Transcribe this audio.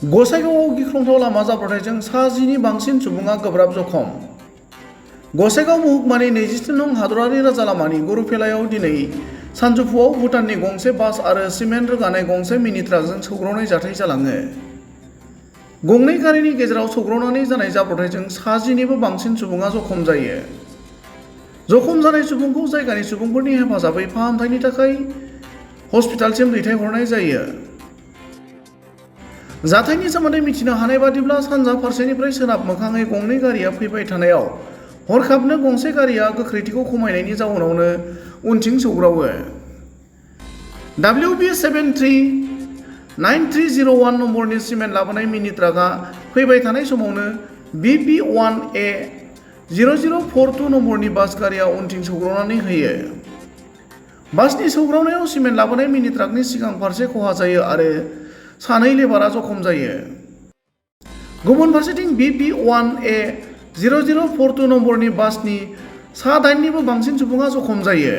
गसाइगावआव गिख्रंथाव लामा जाब्रबथायजों सा10नि बांसिन सुबुङा गोब्राब जखम। गसाइगाव महकुमानि 23 नं हादरारि राजालामानि गरुफेलायाव दिनै सानजौफुआव भुटाननि गंसे बास आरो सिमेन्ट रोगानाय गंसे मिनि ट्राकजों सौग्रावनाय जाथाय जालाङो। गंनै गारिनि गेजेराव सौग्रावनानै जानाय जाब्रबथायजों सा10निबो बांसिन सुबुङा जखम जायो। जखम जानाय सुबुंखौ जायगानि सुबुंफोरनि हेफाजाबै फाहामथायनि थाखाय हस्पिटालसिम दैथायहरनाय जायो। जाथायनि सोमोन्दै मिथिनो हानाय बादिब्ला सानजा फारसेनिफ्राय सोनाब मोखाङै गंनै गारिया फैबाय थानायाव हरखाबनो गंसे गारिया गोख्रैथिखौ खमायनायनि जाउनावनो उनथिं सौग्रावो। WB739301 नम्बरनि सिमेन्ट लाबोनाय मिनि ट्राकआ फैबाय थानाय समावनो BP1A0042 नम्बरनि बास गारिया उनथिं सौग्रावनानै होयो। बासनि सौग्रावनायाव सिमेन्ट लाबोनाय मिनि ट्राकनि सिगां फारसे खहा जायो आरो सानै लेबारआ जखम जायो। गुबुन फारसेथिं BP1A0042 नम्बरनि बासनि सा8निबो बांसिन सुबुङा जखम जायो।